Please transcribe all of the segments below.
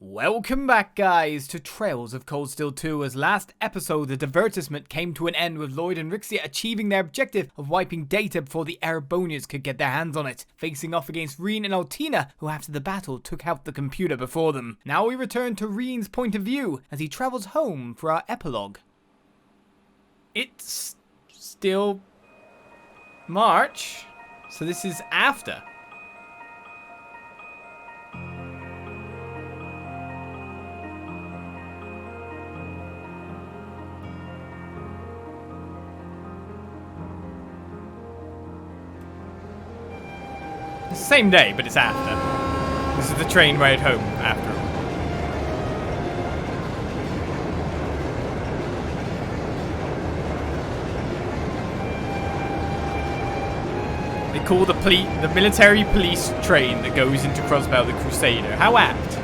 Welcome back, guys, to Trails of Cold Steel 2. As last episode, the divertisement came to an end with Lloyd and Rixia achieving their objective of wiping data before the Erebonians could get their hands on it, facing off against Rean and Altina, who after the battle took out the computer before them. Now we return to Rean's point of view as he travels home for our epilogue. It's still March, so this is after. It's the same day, but it's after. This is the train ride home after all. They call the military police train that goes into Crossbell the Crusader. How apt.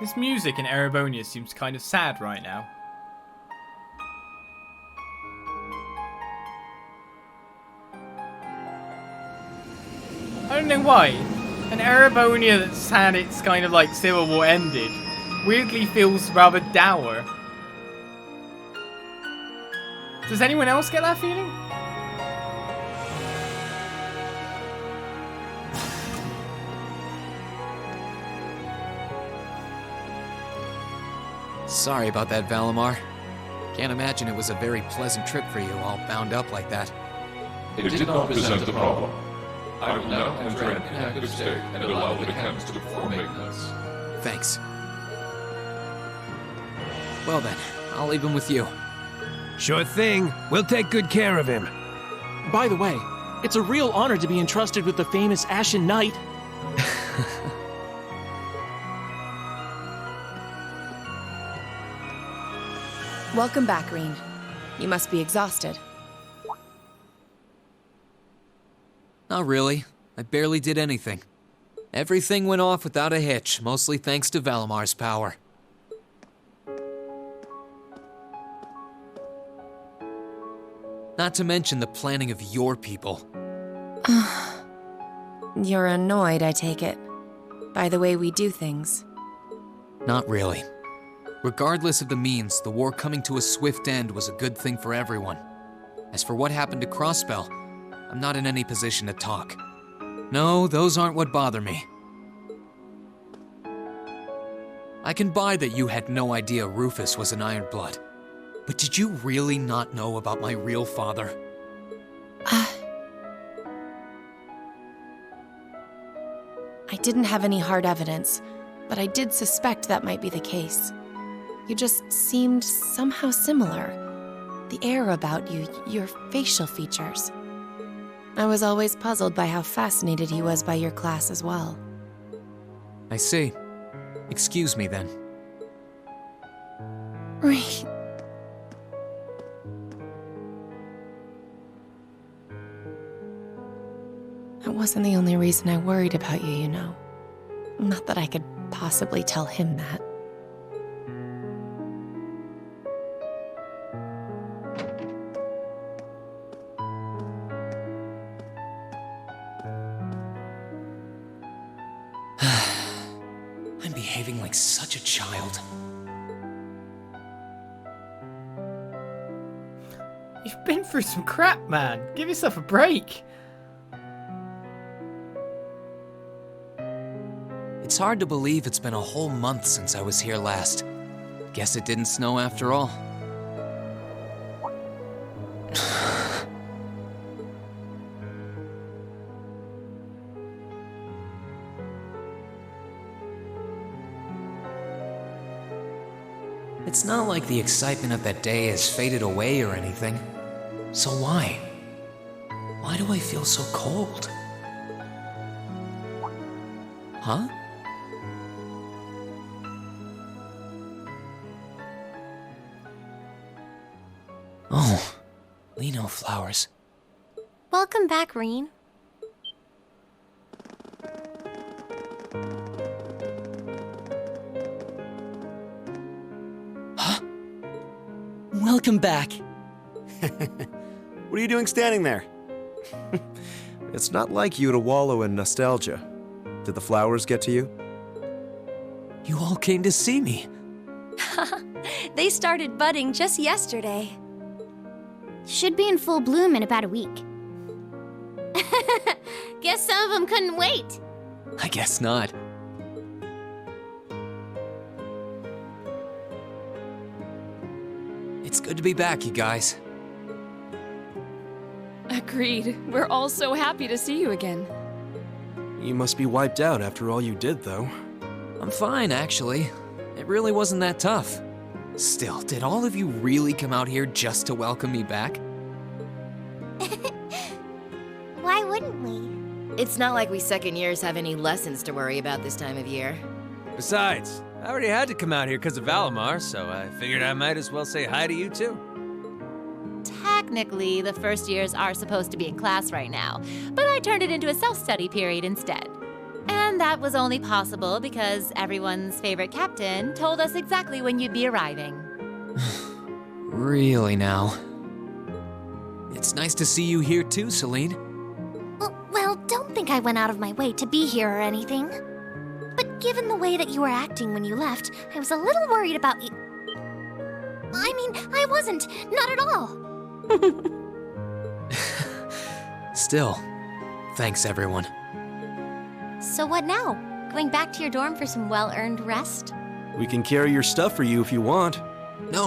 This music in Erebonia seems kind of sad right now. I don't know why. An Erebonia that's had its kind of like Civil War ended weirdly feels rather dour. Does anyone else get that feeling? Sorry about that, Valimar. Can't imagine it was a very pleasant trip for you, all bound up like that. It did not present a problem. I will now enter an inactive state and allow the mechanics to perform maintenance. Thanks. Well then, I'll leave him with you. Sure thing. We'll take good care of him. By the way, it's a real honor to be entrusted with the famous Ashen Knight. Welcome back, Rean. You must be exhausted. Not really. I barely did anything. Everything went off without a hitch, mostly thanks to Valimar's power. Not to mention the planning of your people. You're annoyed, I take it, by the way we do things. Not really. Regardless of the means, the war coming to a swift end was a good thing for everyone. As for what happened to Crossbell, I'm not in any position to talk. No, those aren't what bother me. I can buy that you had no idea Rufus was an Ironblood. But did you really not know about my real father? I didn't have any hard evidence, but I did suspect that might be the case. You just seemed somehow similar. The air about you, your facial features. I was always puzzled by how fascinated he was by your class as well. I see. Excuse me then. Right. That wasn't the only reason I worried about you, you know. Not that I could possibly tell him that. I'm behaving like such a child. You've been through some crap, man. Give yourself a break. It's hard to believe it's been a whole month since I was here last. Guess it didn't snow after all. It's not like the excitement of that day has faded away or anything. So why? Why do I feel so cold? Huh? Oh, Lino flowers. Welcome back, Rean. Welcome back. What are you doing standing there? It's not like you to wallow in nostalgia. Did the flowers get to you? You all came to see me. They started budding just yesterday. Should be in full bloom in about a week. Guess some of them couldn't wait. I guess not. It's good to be back, you guys. Agreed. We're all so happy to see you again. You must be wiped out after all you did, though. I'm fine, actually. It really wasn't that tough. Still, did all of you really come out here just to welcome me back? Why wouldn't we? It's not like we second years have any lessons to worry about this time of year. Besides, I already had to come out here because of Valimar, so I figured I might as well say hi to you too. Technically, the first years are supposed to be in class right now, but I turned it into a self-study period instead. And that was only possible because everyone's favorite captain told us exactly when you'd be arriving. Really now? It's nice to see you here too, Celine. Well, don't think I went out of my way to be here or anything. But given the way that you were acting when you left, I was a little worried about you. I mean, I wasn't. Not at all. Still, thanks everyone. So what now? Going back to your dorm for some well-earned rest? We can carry your stuff for you if you want. No,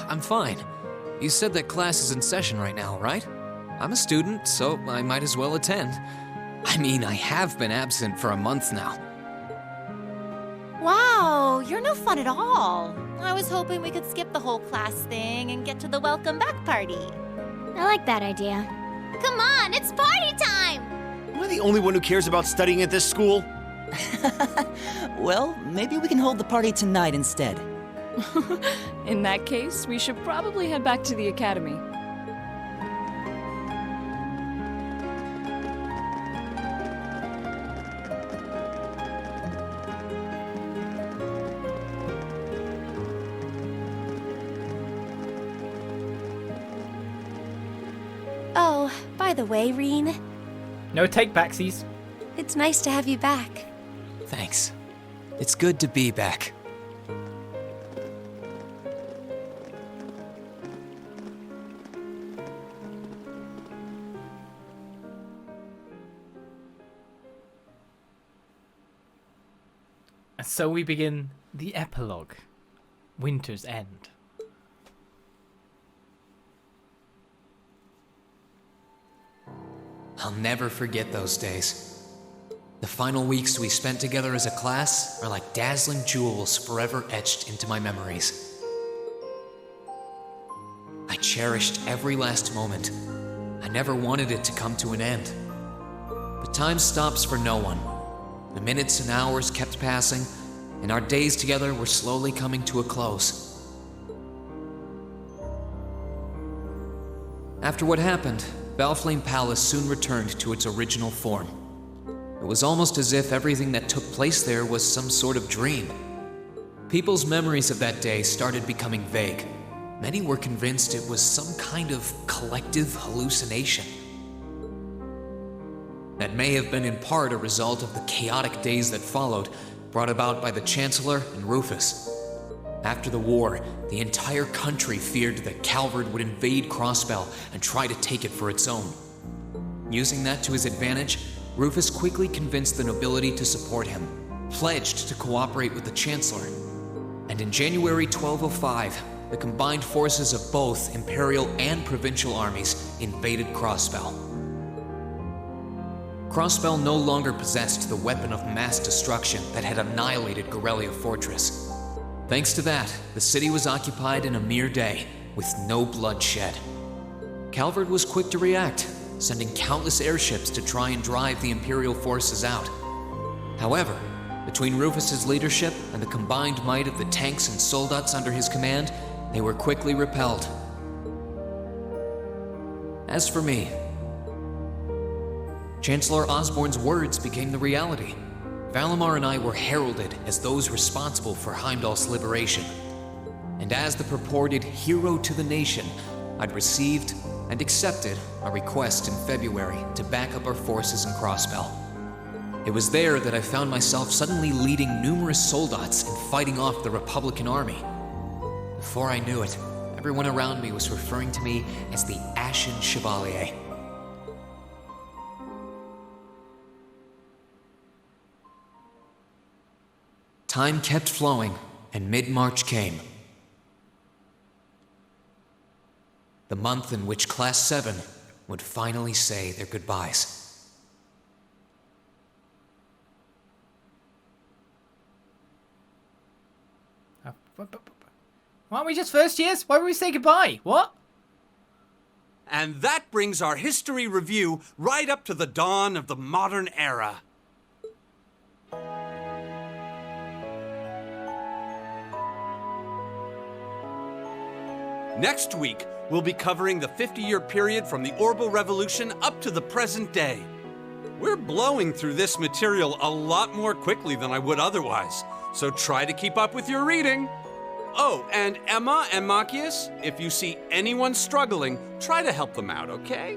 I'm fine. You said that class is in session right now, right? I'm a student, so I might as well attend. I mean, I have been absent for a month now. Wow, you're no fun at all. I was hoping we could skip the whole class thing and get to the welcome back party. I like that idea. Come on, it's party time! Am I the only one who cares about studying at this school? Well, maybe we can hold the party tonight instead. In that case, we should probably head back to the academy. Oh, by the way, Rean, No take-backsies. it's nice to have you back. Thanks. It's good to be back. So we begin the epilogue, Winter's End. I'll never forget those days. The final weeks we spent together as a class are like dazzling jewels forever etched into my memories. I cherished every last moment. I never wanted it to come to an end. But time stops for no one. The minutes and hours kept passing, and our days together were slowly coming to a close. After what happened, Valflame Palace soon returned to its original form. It was almost as if everything that took place there was some sort of dream. People's memories of that day started becoming vague. Many were convinced it was some kind of collective hallucination. That may have been in part a result of the chaotic days that followed, brought about by the Chancellor and Rufus. After the war, the entire country feared that Calvard would invade Crossbell and try to take it for its own. Using that to his advantage, Rufus quickly convinced the nobility to support him, pledged to cooperate with the Chancellor. And in January 1205, the combined forces of both Imperial and Provincial armies invaded Crossbell. Crossbell no longer possessed the weapon of mass destruction that had annihilated Gorelia Fortress. Thanks to that, the city was occupied in a mere day, with no bloodshed. Calvard was quick to react, sending countless airships to try and drive the Imperial forces out. However, between Rufus's leadership and the combined might of the tanks and soldats under his command, they were quickly repelled. As for me, Chancellor Osborne's words became the reality. Valimar and I were heralded as those responsible for Heimdall's liberation. And as the purported hero to the nation, I'd received and accepted a request in February to back up our forces in Crossbell. It was there that I found myself suddenly leading numerous soldats and fighting off the Republican army. Before I knew it, everyone around me was referring to me as the Ashen Chevalier. Time kept flowing, and mid-March came. The month in which Class 7 would finally say their goodbyes. Why aren't we just first years? Why would we say goodbye? What? And that brings our history review right up to the dawn of the modern era. Next week, we'll be covering the 50-year period from the Orbital Revolution up to the present day. We're blowing through this material a lot more quickly than I would otherwise, so try to keep up with your reading. Oh, and Emma and Machias, if you see anyone struggling, try to help them out, okay?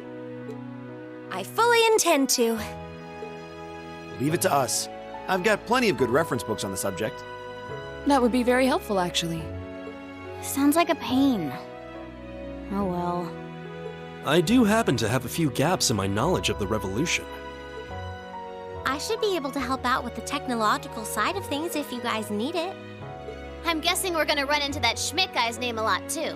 I fully intend to. Leave it to us. I've got plenty of good reference books on the subject. That would be very helpful, actually. Sounds like a pain. Oh well. I do happen to have a few gaps in my knowledge of the Revolution. I should be able to help out with the technological side of things if you guys need it. I'm guessing we're gonna run into that Schmidt guy's name a lot too.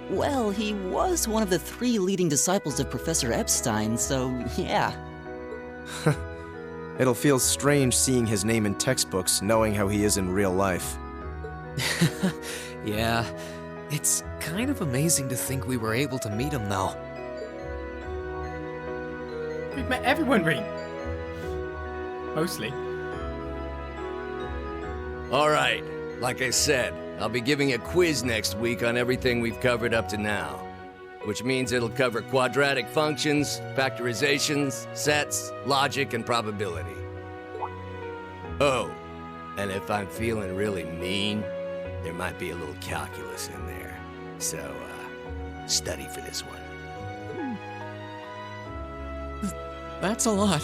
Well, he was one of the 3 leading disciples of Professor Epstein, so yeah. It'll feel strange seeing his name in textbooks, knowing how he is in real life. Yeah, it's kind of amazing to think we were able to meet him, though. We've met everyone, Rean. Mostly. Alright, like I said, I'll be giving a quiz next week on everything we've covered up to now. Which means it'll cover quadratic functions, factorizations, sets, logic, and probability. Oh, and if I'm feeling really mean, there might be a little calculus in there. So, study for this one. That's a lot.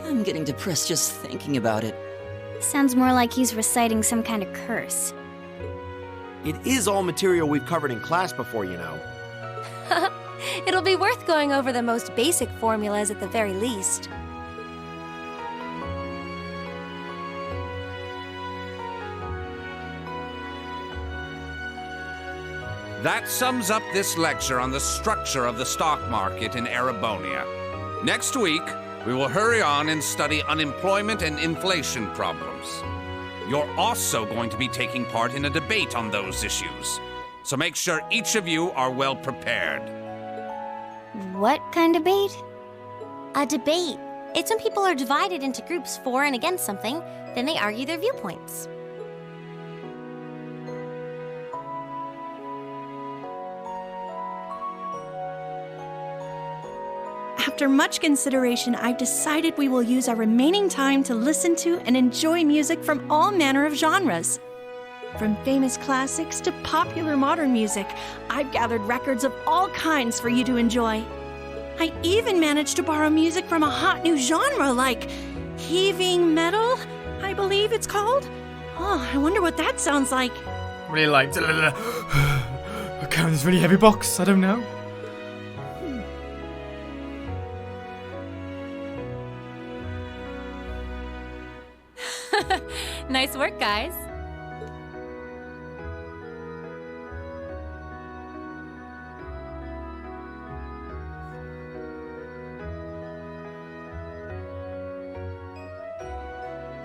I'm getting depressed just thinking about it. Sounds more like he's reciting some kind of curse. It is all material we've covered in class before, you know. It'll be worth going over the most basic formulas at the very least. That sums up this lecture on the structure of the stock market in Erebonia. Next week, we will hurry on and study unemployment and inflation problems. You're also going to be taking part in a debate on those issues, so make sure each of you are well prepared. What kind of debate? A debate. It's when people are divided into groups for and against something, then they argue their viewpoints. After much consideration, I've decided we will use our remaining time to listen to and enjoy music from all manner of genres. From famous classics to popular modern music, I've gathered records of all kinds for you to enjoy. I even managed to borrow music from a hot new genre like heaving metal, I believe it's called. Oh, I wonder what that sounds like. Really like carrying this really heavy box. I don't know. Nice work, guys.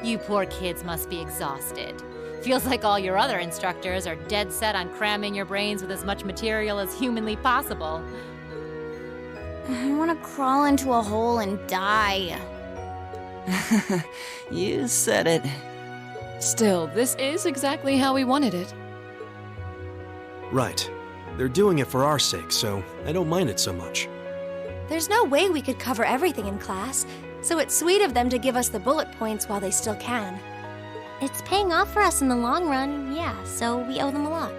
You poor kids must be exhausted. Feels like all your other instructors are dead set on cramming your brains with as much material as humanly possible. I want to crawl into a hole and die. You said it. Still, this is exactly how we wanted it. Right. They're doing it for our sake, so I don't mind it so much. There's no way we could cover everything in class, so it's sweet of them to give us the bullet points while they still can. It's paying off for us in the long run, yeah, so we owe them a lot.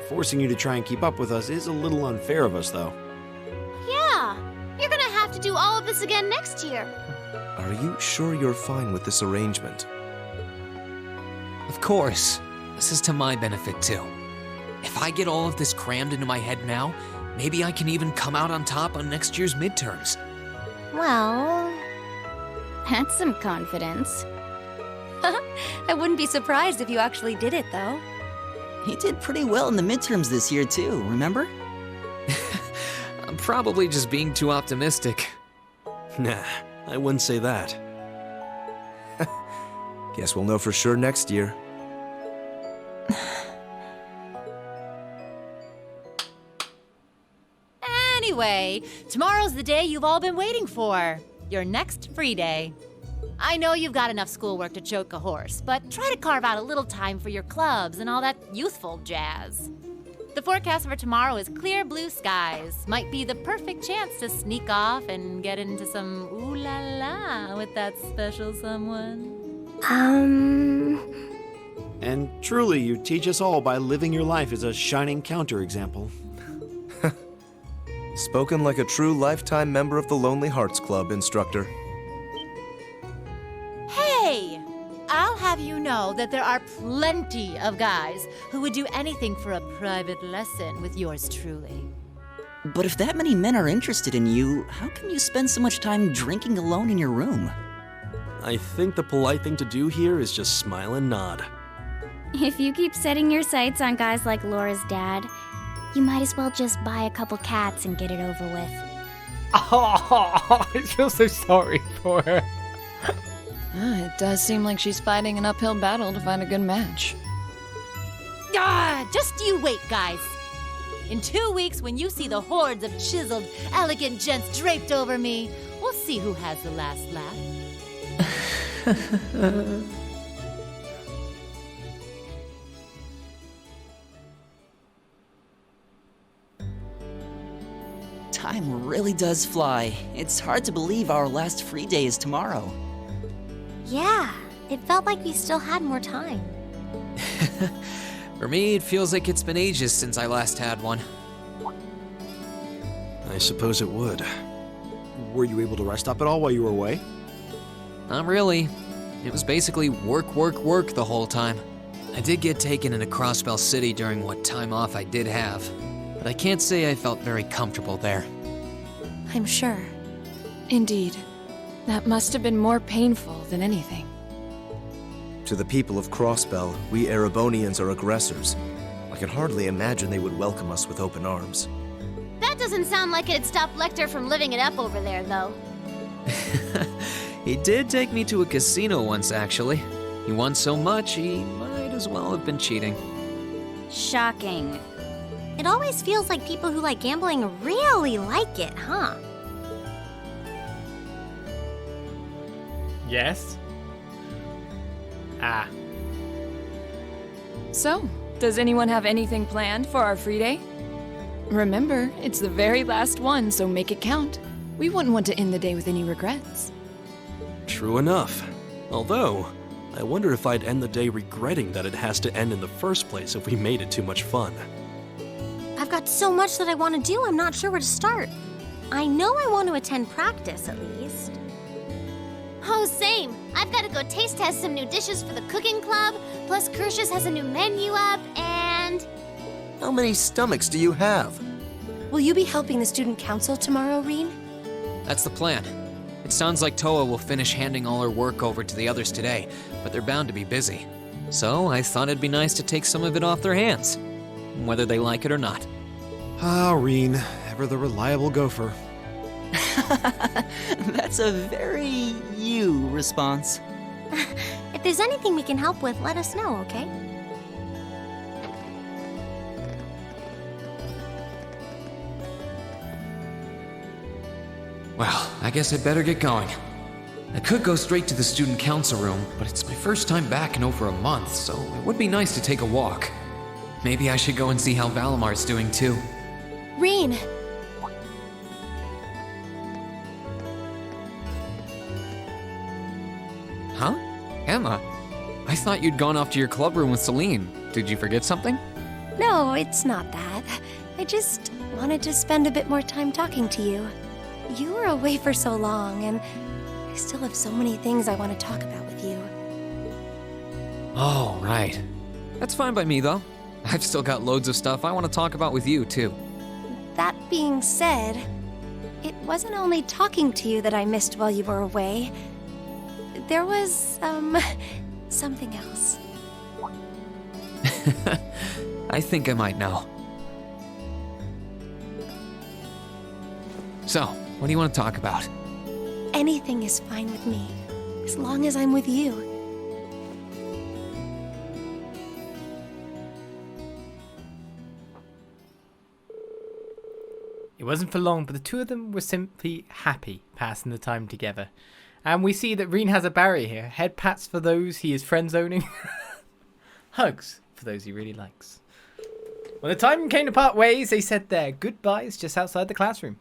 Forcing you to try and keep up with us is a little unfair of us, though. Yeah, you're gonna have to do all of this again next year. Are you sure you're fine with this arrangement? Of course. This is to my benefit, too. If I get all of this crammed into my head now, maybe I can even come out on top on next year's midterms. Well, That's some confidence. I wouldn't be surprised if you actually did it, though. He did pretty well in the midterms this year, too, remember? I'm probably just being too optimistic. Nah, I wouldn't say that. Guess we'll know for sure next year. Anyway, tomorrow's the day you've all been waiting for. Your next free day. I know you've got enough schoolwork to choke a horse, but try to carve out a little time for your clubs and all that youthful jazz. The forecast for tomorrow is clear blue skies. Might be the perfect chance to sneak off and get into some ooh la la with that special someone. And truly, you teach us all by living your life as a shining counterexample. Spoken like a true lifetime member of the Lonely Hearts Club, instructor. Hey! I'll have you know that there are plenty of guys who would do anything for a private lesson with yours truly. But if that many men are interested in you, how can you spend so much time drinking alone in your room? I think the polite thing to do here is just smile and nod. If you keep setting your sights on guys like Laura's dad, you might as well just buy a couple cats and get it over with. Oh, I feel so sorry for her. It does seem like she's fighting an uphill battle to find a good match. Just you wait, guys. In 2 weeks, when you see the hordes of chiseled, elegant gents draped over me, we'll see who has the last laugh. Time really does fly. It's hard to believe our last free day is tomorrow. yeah, it felt like we still had more time. For me, it feels like it's been ages since I last had one. I suppose it would. Were you able to rest up at all while you were away? Not really. It was basically work, work, work the whole time. I did get taken into Crossbell City during what time off I did have, but I can't say I felt very comfortable there. I'm sure. Indeed. That must have been more painful than anything. To the people of Crossbell, we Erebonians are aggressors. I can hardly imagine they would welcome us with open arms. That doesn't sound like it'd stop Lecter from living it up over there, though. He did take me to a casino once, actually. He won so much, he might as well have been cheating. Shocking. It always feels like people who like gambling really like it, huh? Yes? So, does anyone have anything planned for our free day? Remember, it's the very last one, so make it count. We wouldn't want to end the day with any regrets. True enough. Although, I wonder if I'd end the day regretting that it has to end in the first place if we made it too much fun. I've got so much that I want to do, I'm not sure where to start. I know I want to attend practice, at least. Oh, same. I've got to go taste test some new dishes for the cooking club, plus Kershus has a new menu up, and... How many stomachs do you have? Will you be helping the student council tomorrow, Rean? That's the plan. It sounds like Toa will finish handing all her work over to the others today, but they're bound to be busy. So I thought it'd be nice to take some of it off their hands, whether they like it or not. Ah, Rean, ever the reliable gopher. That's a very you response. If there's anything we can help with, let us know, okay? Well, I guess I'd better get going. I could go straight to the student council room, but it's my first time back in over a month, so it would be nice to take a walk. Maybe I should go and see how Valamar's doing too. Rean! Huh? Emma? I thought you'd gone off to your club room with Celine. Did you forget something? No, it's not that. I just wanted to spend a bit more time talking to you. You were away for so long, and I still have so many things I want to talk about with you. Oh, right. That's fine by me, though. I've still got loads of stuff I want to talk about with you, too. That being said, it wasn't only talking to you that I missed while you were away. There was, something else. I think I might know. So, what do you want to talk about? Anything is fine with me, as long as I'm with you. It wasn't for long, but the two of them were simply happy passing the time together. And we see that Rean has a barrier here. Head pats for those he is friend-zoning. Hugs for those he really likes. When the time came to part ways, they said their goodbyes just outside the classroom.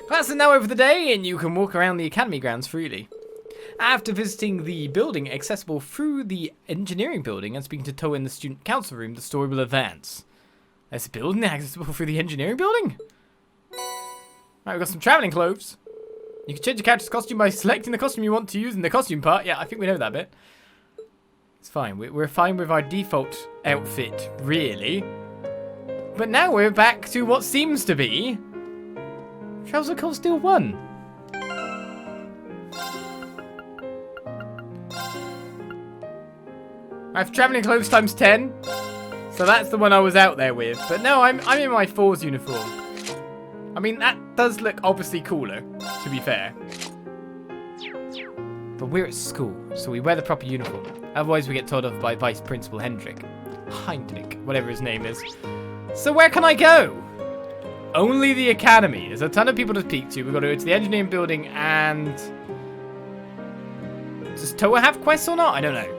Class is now over the day, and you can walk around the academy grounds freely. After visiting the building accessible through the engineering building and speaking to Toa in the student council room, the story will advance. There's a building accessible through the engineering building? Right, we've got some traveling clothes. You can change your character's costume by selecting the costume you want to use in the costume part. Yeah, I think we know that bit. It's fine. We're fine with our default outfit, really. But now we're back to what seems to be Trails of Cold Steel 1. I have traveling clothes times 10. So that's the one I was out there with. But no, I'm in my 4's uniform. I mean, that does look obviously cooler, to be fair. But we're at school, so we wear the proper uniform. Otherwise we get told off by Vice Principal Heinrich, whatever his name is. So where can I go? Only the academy. There's a ton of people to speak to. We've got to go to the engineering building and... Does Toa have quests or not? I don't know.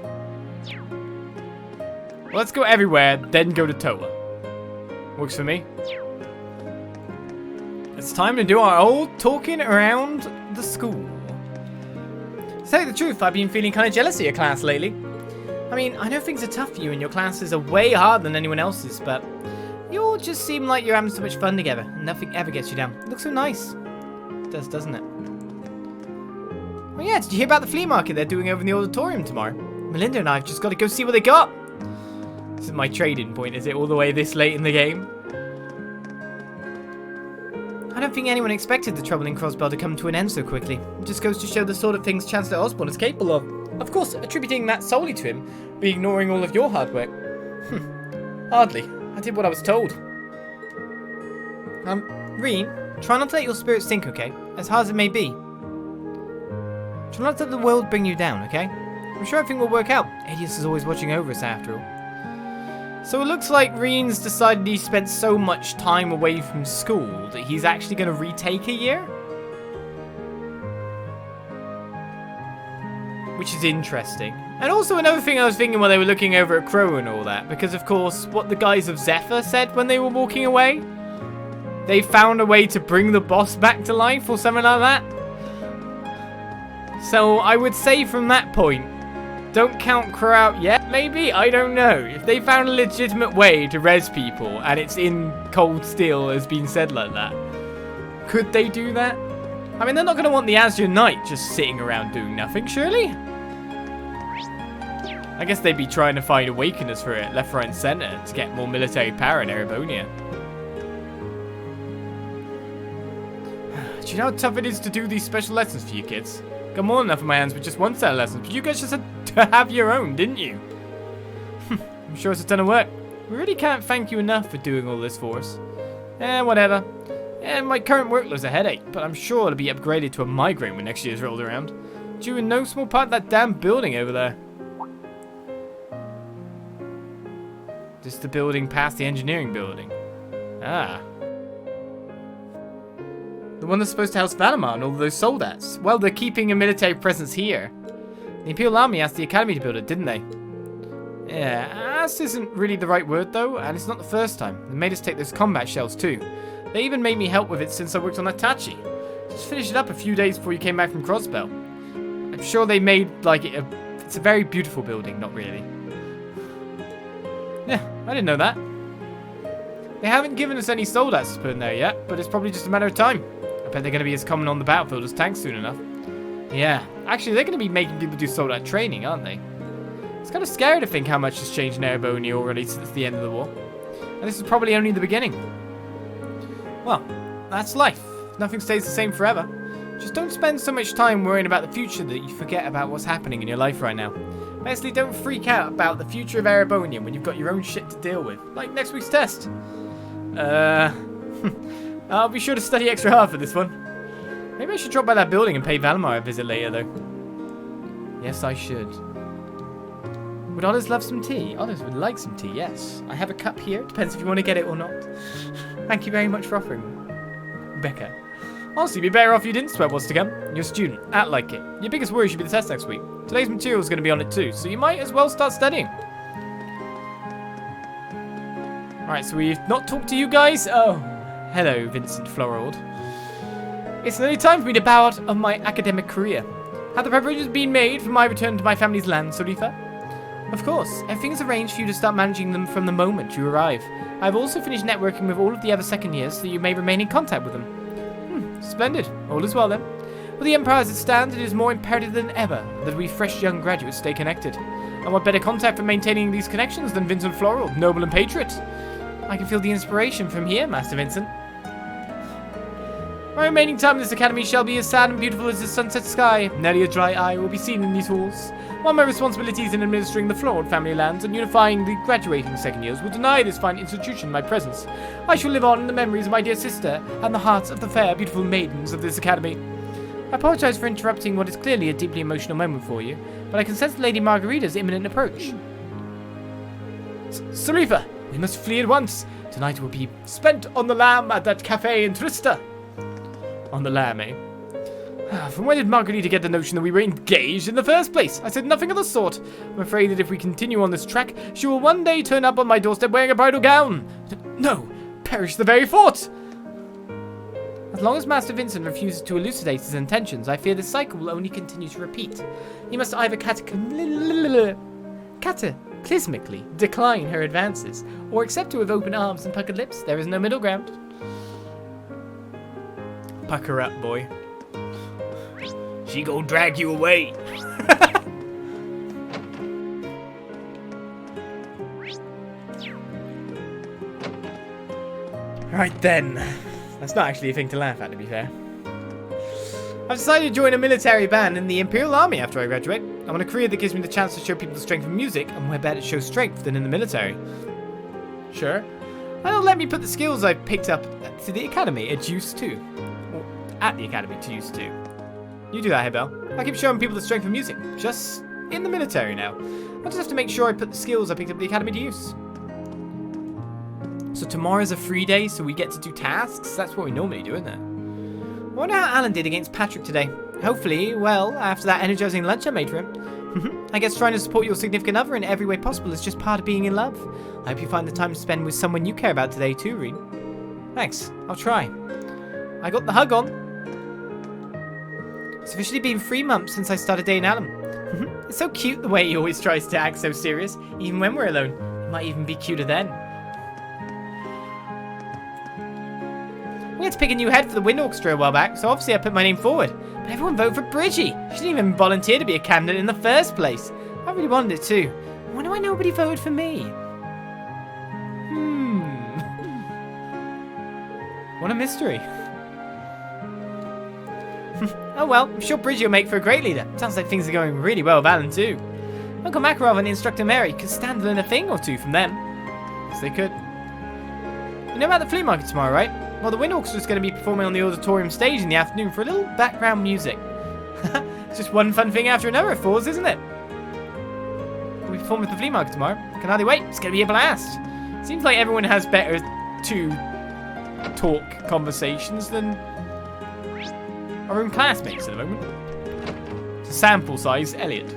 Well, let's go everywhere, then go to Toa. Works for me. It's time to do our old talking around the school. To tell you the truth, I've been feeling kind of jealous of your class lately. I mean, I know things are tough for you and your classes are way harder than anyone else's, but you all just seem like you're having so much fun together and nothing ever gets you down. It looks so nice. It does, doesn't it? Oh yeah, did you hear about the flea market they're doing over in the auditorium tomorrow? Melinda and I have just got to go see what they got. This is my trading point, is it, all the way this late in the game? I don't think anyone expected the trouble in Crossbell to come to an end so quickly. It just goes to show the sort of things Chancellor Osborne is capable of. Of course, attributing that solely to him, be ignoring all of your hard work. Hardly. I did what I was told. Rean, try not to let your spirits sink, okay? As hard as it may be. Try not to let the world bring you down, okay? I'm sure everything will work out. Adius is always watching over us after all. So it looks like Rean's decided he spent so much time away from school that he's actually going to retake a year? Which is interesting. And also another thing I was thinking while they were looking over at Crow and all that, because of course what the guys of Zephyr said when they were walking away, they found a way to bring the boss back to life or something like that. So I would say from that point, don't count Crow out yet, maybe? I don't know. If they found a legitimate way to res people, and it's in Cold Steel as being said like that, could they do that? I mean, they're not going to want the Ashen Knight just sitting around doing nothing, surely? I guess they'd be trying to find awakeners for it, left, right, and center, to get more military power in Erebonia. Do you know how tough it is to do these special lessons for you kids? Got more than enough in my hands with just one set of lessons, but you guys just had to have your own, didn't you? I'm sure it's a ton of work. We really can't thank you enough for doing all this for us. Whatever. My current workload's a headache, but I'm sure it'll be upgraded to a migraine when next year's rolled around. Due in no small part of that damn building over there. Just the building past the engineering building. Ah. The one that's supposed to house Valimar and all those soldats. Well, they're keeping a military presence here. The Imperial Army asked the Academy to build it, didn't they? Yeah, Fast isn't really the right word though, and it's not the first time. They made us take those combat shells too. They even made me help with it since I worked on Itachi. Just finished it up a few days before you came back from Crossbell. I'm sure they made, like, it's a very beautiful building, not really. Yeah, I didn't know that. They haven't given us any soldiers to put in there yet, but it's probably just a matter of time. I bet they're going to be as common on the battlefield as tanks soon enough. Yeah, actually they're going to be making people do soldat training, aren't they? It's kind of scary to think how much has changed in Erebonia already since the end of the war. And this is probably only the beginning. Well, that's life. Nothing stays the same forever. Just don't spend so much time worrying about the future that you forget about what's happening in your life right now. Basically, don't freak out about the future of Erebonia when you've got your own shit to deal with, like next week's test. I'll be sure to study extra hard for this one. Maybe I should drop by that building and pay Valimar a visit later, though. Yes, I should. Would Others love some tea? Others would like some tea, yes. I have a cup here. Depends if you want to get it or not. Thank you very much for offering, Becca. Honestly, it'd be better off you didn't sweat what's to come. You're a student. Act like it. Your biggest worry should be the test next week. Today's material is going to be on it too, so you might as well start studying. Alright, so we've not talked to you guys. Oh, hello, Vincent Florald. It's nearly time for me to bow out of my academic career. Have the preparations been made for my return to my family's land, Solifa? Of course, everything's arranged for you to start managing them from the moment you arrive. I've also finished networking with all of the other second years so you may remain in contact with them. Splendid. All is well then. With the Empire as it stands, it is more imperative than ever that we fresh young graduates stay connected. And what better contact for maintaining these connections than Vincent Floral, noble and patriot? I can feel the inspiration from here, Master Vincent. My remaining time in this academy shall be as sad and beautiful as the sunset sky. Nary a dry eye will be seen in these halls. While my responsibilities in administering the Floral family lands and unifying the graduating second years will deny this fine institution my presence, I shall live on in the memories of my dear sister and the hearts of the fair, beautiful maidens of this academy. I apologize for interrupting what is clearly a deeply emotional moment for you, but I can sense Lady Margarita's imminent approach. Solifa, we must flee at once. Tonight will be spent on the lam at that cafe in Trista. On the lam, eh? From when did Margarita get the notion that we were engaged in the first place? I said nothing of the sort. I'm afraid that if we continue on this track, she will one day turn up on my doorstep wearing a bridal gown. No, perish the very thought! As long as Master Vincent refuses to elucidate his intentions, I fear this cycle will only continue to repeat. He must either cataclysmically decline her advances, or accept her with open arms and puckered lips. There is no middle ground. Pucker up, boy. She gon' drag you away. Right then. That's not actually a thing to laugh at, to be fair. I've decided to join a military band in the Imperial Army after I graduate. I want a career that gives me the chance to show people the strength of music, and where better to show strength than in the military. Sure. That'll let me put the skills I've picked up to the academy at use too. Or at the academy to use too. You do that, hey Belle. I keep showing people the strength of music, just in the military now. I just have to make sure I put the skills I picked up at the academy to use. So tomorrow's a free day, so we get to do tasks? That's what we normally do, isn't it? I wonder how Alan did against Patrick today. Hopefully, well, after that energizing lunch I made for him. I guess trying to support your significant other in every way possible is just part of being in love. I hope you find the time to spend with someone you care about today too, Rean. Thanks, I'll try. I got the hug on. It's officially been 3 months since I started dating Alan. It's so cute the way he always tries to act so serious, even when we're alone. He might even be cuter then. We had to pick a new head for the wind orchestra a while back, so obviously I put my name forward. But everyone voted for Bridgie. She didn't even volunteer to be a candidate in the first place. I really wanted it too. I wonder why nobody voted for me. What a mystery. Oh well, I'm sure Bridgie will make for a great leader. Sounds like things are going really well with Alan too. Uncle Makarov and Instructor Mary could stand to learn a thing or two from them. Yes, they could. You know about the flea market tomorrow, right? Well, the wind orchestra's going to be performing on the auditorium stage in the afternoon for a little background music. It's just one fun thing after another at Falls, isn't it? We'll be performing at the flea market tomorrow. Can hardly wait. It's going to be a blast. Seems like everyone has better talk conversations than our own classmates at the moment. It's a sample size, Elliot.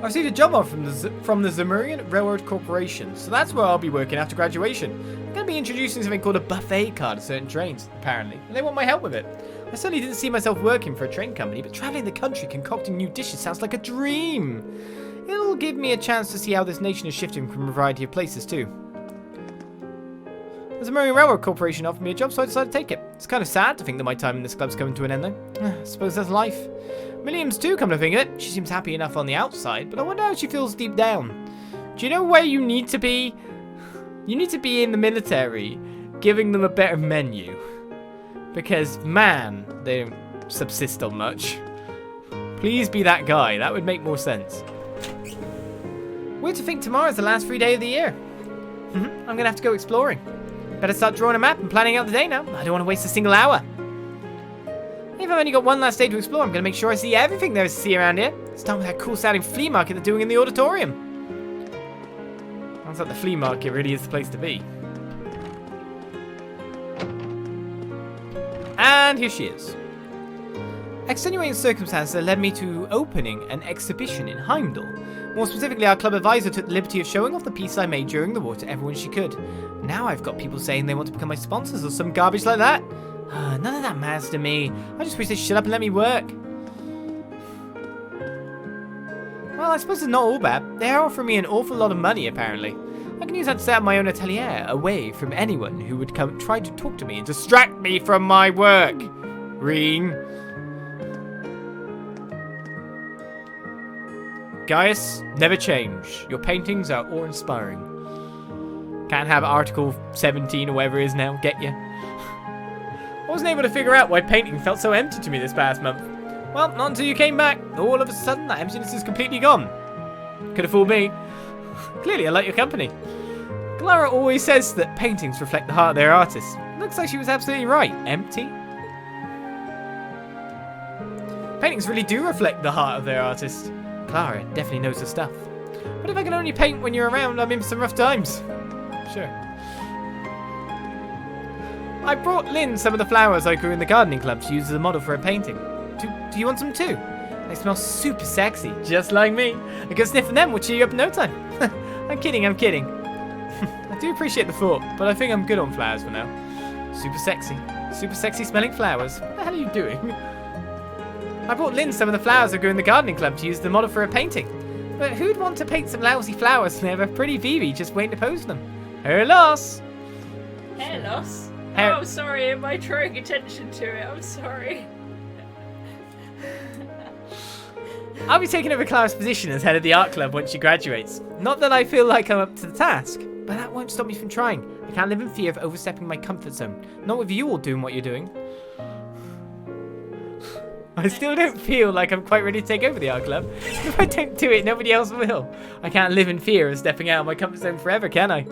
I received a job offer from the Zemurian Railroad Corporation, so that's where I'll be working after graduation. I'm going to be introducing something called a buffet card to certain trains, apparently, and they want my help with it. I certainly didn't see myself working for a train company, but traveling the country concocting new dishes sounds like a dream. It'll give me a chance to see how this nation is shifting from a variety of places, too. The Zemurian Railroad Corporation offered me a job, so I decided to take it. It's kind of sad to think that my time in this club's coming to an end, though. I suppose that's life. Milliam's too, come to think of it. She seems happy enough on the outside, but I wonder how she feels deep down. Do you know where you need to be? You need to be in the military, giving them a better menu. Because, man, they don't subsist on much. Please be that guy. That would make more sense. Weird to think tomorrow's the last free day of the year. I'm going to have to go exploring. Better start drawing a map and planning out the day now. I don't want to waste a single hour. If I've only got one last day to explore, I'm going to make sure I see everything there is to see around here. Start with that cool sounding flea market they're doing in the auditorium. Sounds like the flea market really is the place to be. And here she is. Extenuating circumstances led me to opening an exhibition in Heimdall. More specifically, our club advisor took the liberty of showing off the piece I made during the war to everyone she could. Now I've got people saying they want to become my sponsors or some garbage like that. None of that matters to me. I just wish they'd shut up and let me work. Well, I suppose it's not all bad. They're offering me an awful lot of money, apparently. I can use that to set up my own atelier, away from anyone who would come try to talk to me and distract me from my work. Rean. Gaius, never change. Your paintings are awe-inspiring. Can't have Article 17 or whatever it is now, get ya? I wasn't able to figure out why painting felt so empty to me this past month. Well, not until you came back. All of a sudden, that emptiness is completely gone. Could have fooled me. Clearly, I like your company. Clara always says that paintings reflect the heart of their artists. Looks like she was absolutely right. Empty? Paintings really do reflect the heart of their artist. Clara definitely knows her stuff. But if I can only paint when you're around, I'm in for some rough times. Sure. I brought Lynn some of the flowers I grew in the gardening club to use as a model for a painting. Do you want some too? They smell super sexy, just like me. A good sniff of them will cheer you up in no time. I'm kidding. I do appreciate the thought, but I think I'm good on flowers for now. Super sexy smelling flowers. What the hell are you doing? I brought Lynn some of the flowers I grew in the gardening club to use as the model for a painting. But who'd want to paint some lousy flowers when they have a pretty Vivi just waiting to pose them? Her loss. Hair loss? Oh, sorry, am I drawing attention to it? I'm sorry. I'll be taking over Clara's position as head of the art club once she graduates. Not that I feel like I'm up to the task, but that won't stop me from trying. I can't live in fear of overstepping my comfort zone. Not with you all doing what you're doing. I still don't feel like I'm quite ready to take over the art club. If I don't do it, nobody else will. I can't live in fear of stepping out of my comfort zone forever, can I?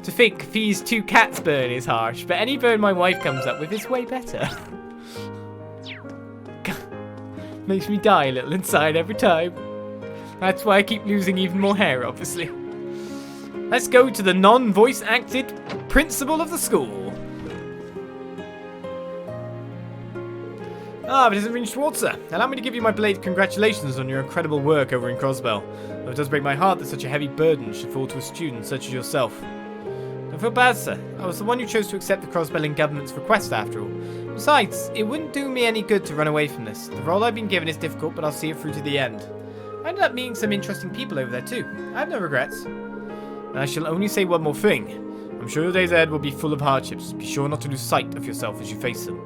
To think Fee's 2 cats burn is harsh, but any burn my wife comes up with is way better. Makes me die a little inside every time. That's why I keep losing even more hair, obviously. Let's go to the non-voice acted principal of the school. But it's Rean Schwarzer. Allow me to give you my belated congratulations on your incredible work over in Crossbell. Though it does break my heart that such a heavy burden should fall to a student such as yourself. Don't feel bad, sir. I was the one who chose to accept the Crossbelling government's request after all. Besides, it wouldn't do me any good to run away from this. The role I've been given is difficult, but I'll see it through to the end. I ended up meeting some interesting people over there too. I have no regrets. And I shall only say one more thing. I'm sure your days ahead will be full of hardships. Be sure not to lose sight of yourself as you face them.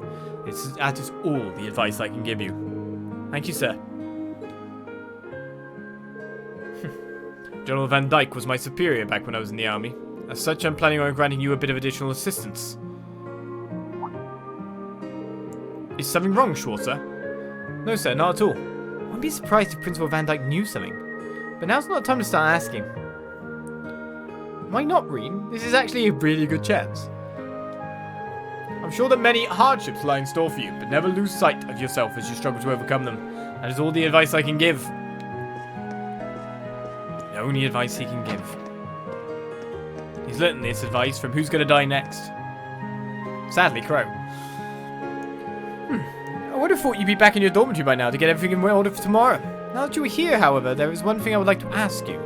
That is all the advice I can give you. Thank you, sir. General Van Dyke was my superior back when I was in the army. As such, I'm planning on granting you a bit of additional assistance. Is something wrong, Schwarzer? No, sir, not at all. I wouldn't be surprised if Principal Van Dyke knew something. But now's not the time to start asking. Why not, Rean? This is actually a really good chance. I'm sure that many hardships lie in store for you, but never lose sight of yourself as you struggle to overcome them. That is all the advice I can give. The only advice he can give. He's learned this advice from Who's Gonna Die Next. Sadly, Crow. I wonder have thought you'd be back in your dormitory by now to get everything in order for tomorrow. Now that you are here, however, there is one thing I would like to ask you.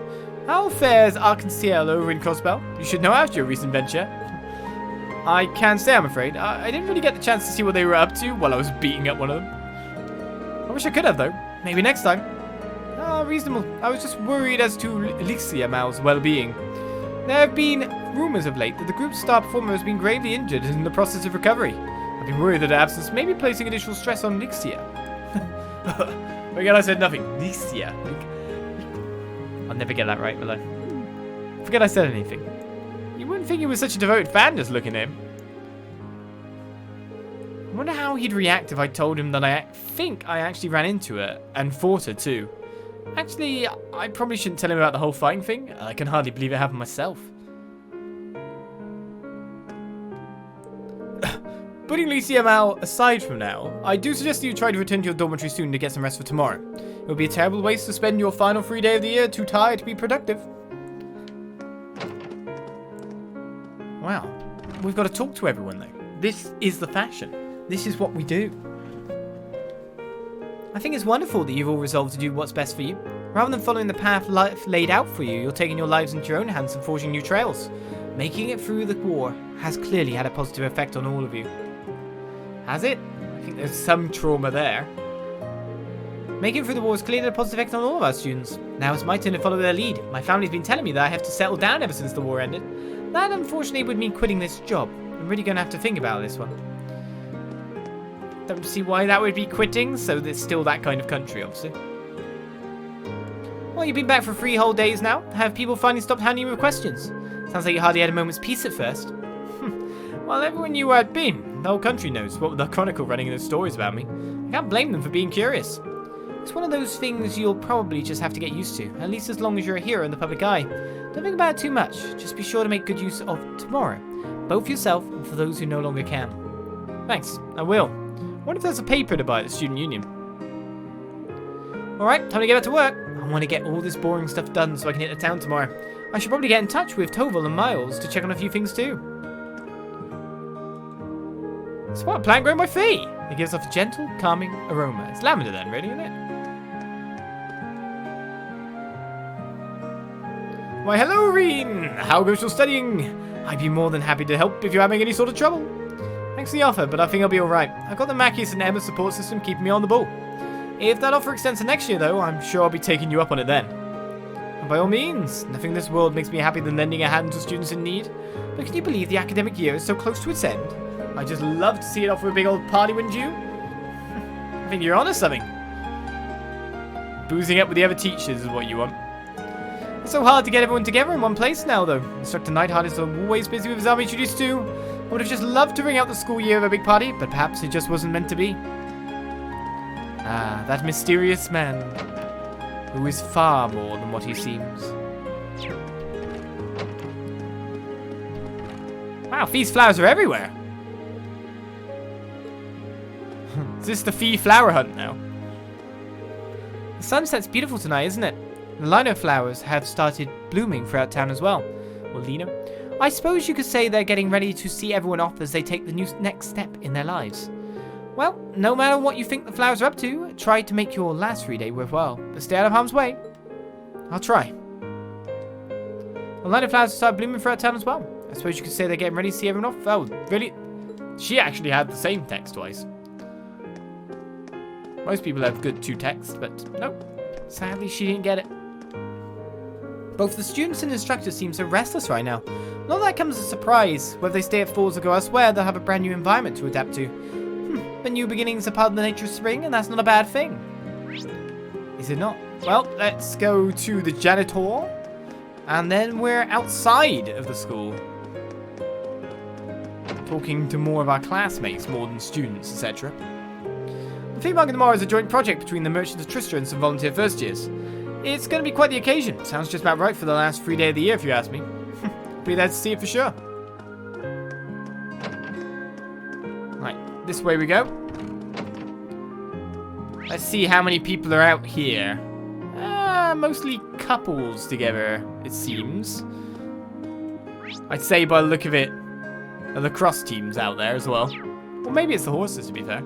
How fares Arkansas over in Crossbell? You should know after your recent venture. I can't say, I'm afraid. I didn't really get the chance to see what they were up to while I was beating up one of them. I wish I could have, though. Maybe next time. Reasonable. I was just worried as to Elixir Mal's well-being. There have been rumors of late that the group's star performer has been gravely injured and in the process of recovery. I've been worried that her absence may be placing additional stress on Elixir. Again, I said nothing. Elixir. I'll never get that right, will I? Forget I said anything. You wouldn't think he was such a devoted fan just looking at him. I wonder how he'd react if I told him that I think I actually ran into her and fought her too. Actually, I probably shouldn't tell him about the whole fighting thing. I can hardly believe it happened myself. Putting Lucia Mal aside from now, I do suggest that you try to return to your dormitory soon to get some rest for tomorrow. It would be a terrible waste to spend your final free day of the year too tired to be productive. Wow, we've got to talk to everyone though. This is the fashion. This is what we do. I think it's wonderful that you've all resolved to do what's best for you. Rather than following the path life laid out for you, you're taking your lives into your own hands and forging new trails. Making it through the war has clearly had a positive effect on all of you. Has it? I think there's some trauma there. Making it through the war has clearly had a positive effect on all of our students. Now it's my turn to follow their lead. My family's been telling me that I have to settle down ever since the war ended. That unfortunately would mean quitting this job. I'm really going to have to think about this one. Don't see why that would be quitting, so there's still that kind of country, obviously. Well, you've been back for 3 whole days now. Have people finally stopped hounding you with questions? Sounds like you hardly had a moment's peace at first. Well, everyone knew where I'd been. The whole country knows. What with the Chronicle running those stories about me. I can't blame them for being curious. It's one of those things you'll probably just have to get used to, at least as long as you're a hero in the public eye. Don't think about it too much. Just be sure to make good use of tomorrow, both for yourself and for those who no longer can. Thanks, I will. What if there's a paper to buy at the student union? Alright, time to get back to work. I want to get all this boring stuff done so I can hit the town tomorrow. I should probably get in touch with Toval and Miles to check on a few things too. It's what a plant growing by feet. It gives off a gentle, calming aroma. It's lavender then, really, isn't it? Why, hello, Rean! How goes your studying? I'd be more than happy to help if you're having any sort of trouble. Thanks for the offer, but I think I'll be alright. I've got the Mackies and Emma support system keeping me on the ball. If that offer extends to next year, though, I'm sure I'll be taking you up on it then. And by all means, nothing in this world makes me happier than lending a hand to students in need. But can you believe the academic year is so close to its end? I'd just love to see it off with a big old party, wouldn't you? I think you're onto something. Boozing up with the other teachers is what you want. It's so hard to get everyone together in one place now, though. Instructor Nightheart is always busy with his army duties too. I would have just loved to bring out the school year of a big party, but perhaps it just wasn't meant to be. Ah, that mysterious man, who is far more than what he seems. Wow, these flowers are everywhere. Is this the Fee flower hunt now? The sunset's beautiful tonight, isn't it? The lino flowers have started blooming throughout town as well. Well, Lena, I suppose you could say they're getting ready to see everyone off as they take the next step in their lives. Well, no matter what you think the flowers are up to, try to make your last free day worthwhile, but stay out of harm's way. I'll try. The lino flowers have started blooming throughout town as well. I suppose you could say they're getting ready to see everyone off. Oh, really? She actually had the same text twice. Most people have good 2 texts, but nope. Sadly, she didn't get it. Both the students and instructors seem so restless right now. Not that comes as a surprise. Whether they stay at Falls or go elsewhere, they'll have a brand new environment to adapt to. But new beginnings are part of the nature of spring, and that's not a bad thing. Is it not? Well, let's go to the janitor. And then we're outside of the school. Talking to more of our classmates, more than students, etc. The Flea Market tomorrow is a joint project between the Merchants of Trista and some volunteer first years. It's going to be quite the occasion. Sounds just about right for the last free day of the year, if you ask me. Be there to see it for sure. Right, this way we go. Let's see how many people are out here. Mostly couples together, it seems. I'd say by the look of it, the lacrosse team's out there as well. Or maybe it's the horses, to be fair.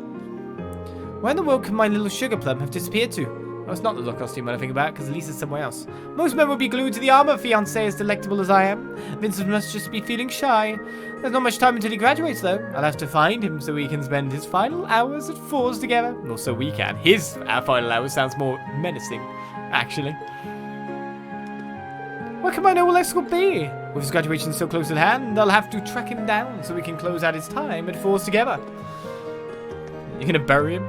Where in the world could my little sugar plum have disappeared to? Oh, it's not the look costume when I think about it, because at least it's somewhere else. Most men would be glued to the armor, fiancé as delectable as I am. Vincent must just be feeling shy. There's not much time until he graduates, though. I'll have to find him so we can spend his final hours at fours together. Or so we can. Our final hours sounds more menacing, actually. Where can my noble escort be? With his graduation so close at hand, I'll have to track him down so we can close out his time at fours together. You're gonna bury him?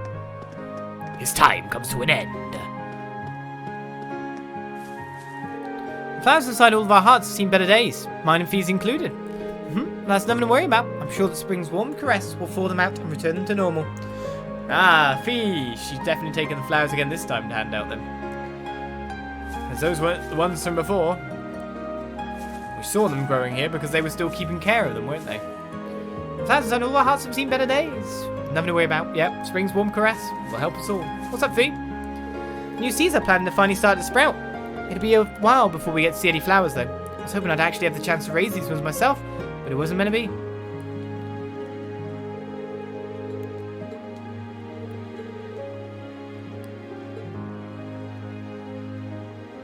His time comes to an end. The flowers inside all of our hearts have seen better days, mine and Fee's included. That's nothing to worry about. I'm sure that spring's warm caress will thaw them out and return them to normal. Ah, Fee! She's definitely taken the flowers again this time to hand out them. As those weren't the ones from before. We saw them growing here because they were still keeping care of them, weren't they? The flowers inside all of our hearts have seen better days. Nothing to worry about. Yep, spring's warm caress will help us all. What's up, Fee? New seeds are planning to finally start to sprout. It'll be a while before we get to see any flowers, though. I was hoping I'd actually have the chance to raise these ones myself, but it wasn't meant to be.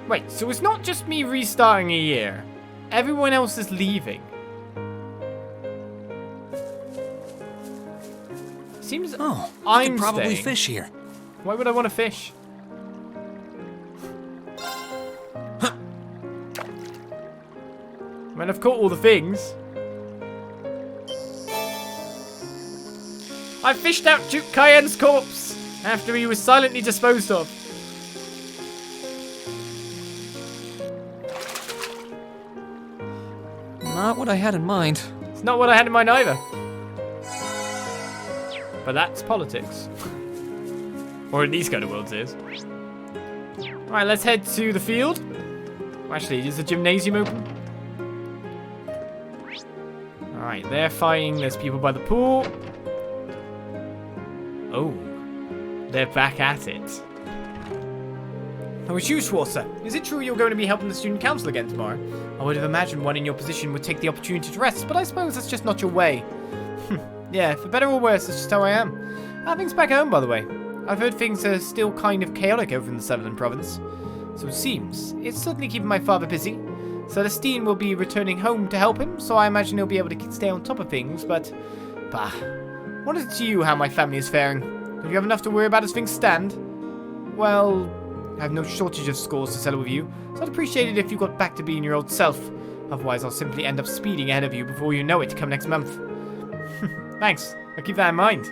Wait, so it's not just me restarting a year. Everyone else is leaving. Seems I could probably fish here. Why would I want to fish? I mean, I've caught all the things. I fished out Duke Cayenne's corpse after he was silently disposed of. Not what I had in mind. It's not what I had in mind either. But that's politics. Or in these kind of worlds it is. Alright, let's head to the field. Actually, is the gymnasium open? Alright, they're fighting. There's people by the pool. Oh. They're back at it. Oh, it's you, Schwarzer. Is it true you're going to be helping the student council again tomorrow? I would have imagined one in your position would take the opportunity to rest, but I suppose that's just not your way. Yeah, for better or worse, that's just how I am. How are things back home, by the way? I've heard things are still kind of chaotic over in the Southern Province. So it seems. It's certainly keeping my father busy. Celestine will be returning home to help him, so I imagine he'll be able to stay on top of things, but... Bah. What is it to you how my family is faring? Do you have enough to worry about as things stand? Well, I have no shortage of scores to settle with you, so I'd appreciate it if you got back to being your old self. Otherwise, I'll simply end up speeding ahead of you before you know it come next month. Thanks. I'll keep that in mind.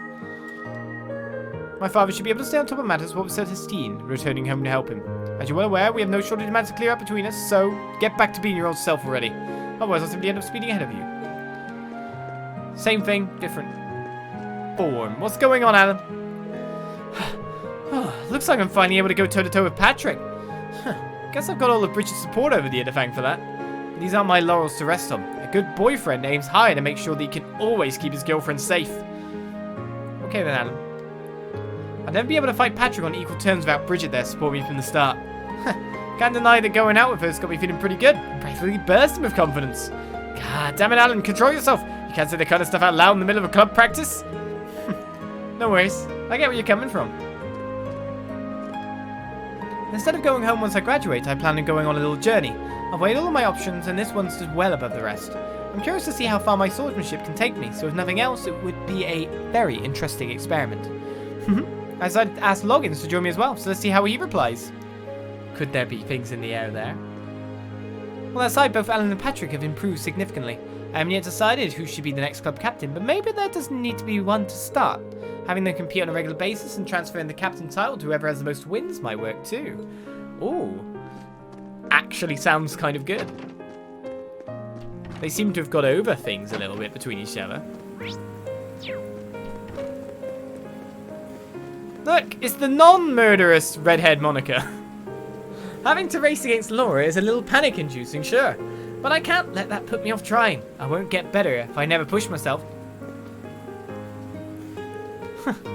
My father should be able to stay on top of matters what was Celestine, returning home to help him. As you're well aware, we have no shortage of matters to clear up between us, so get back to being your old self already. Otherwise, I'll simply end up speeding ahead of you. Same thing, different form. What's going on, Alan? Looks like I'm finally able to go toe-to-toe with Patrick. Guess I've got all of Bridget's support over the year to thank for that. But these aren't my laurels to rest on. A good boyfriend aims high to make sure that he can always keep his girlfriend safe. Okay then, Alan. I'd never be able to fight Patrick on equal terms without Bridget there supporting me from the start. Can't deny that going out with her's got me feeling pretty good. I'm practically bursting with confidence. God damn it, Alan, control yourself. You can't say that kind of stuff out loud in the middle of a club practice. No worries. I get where you're coming from. Instead of going home once I graduate, I plan on going on a little journey. I've weighed all of my options, and this one stood well above the rest. I'm curious to see how far my swordsmanship can take me, so if nothing else, it would be a very interesting experiment. I decided to ask Loggins to join me as well, so let's see how he replies. Could there be things in the air there? Well, that side, both Alan and Patrick have improved significantly. I haven't yet decided who should be the next club captain, but maybe there doesn't need to be one to start. Having them compete on a regular basis and transferring the captain title to whoever has the most wins might work too. Ooh. Actually sounds kind of good. They seem to have got over things a little bit between each other. Look, it's the non-murderous redhead Monica. Having to race against Laura is a little panic-inducing, sure. But I can't let that put me off trying. I won't get better if I never push myself.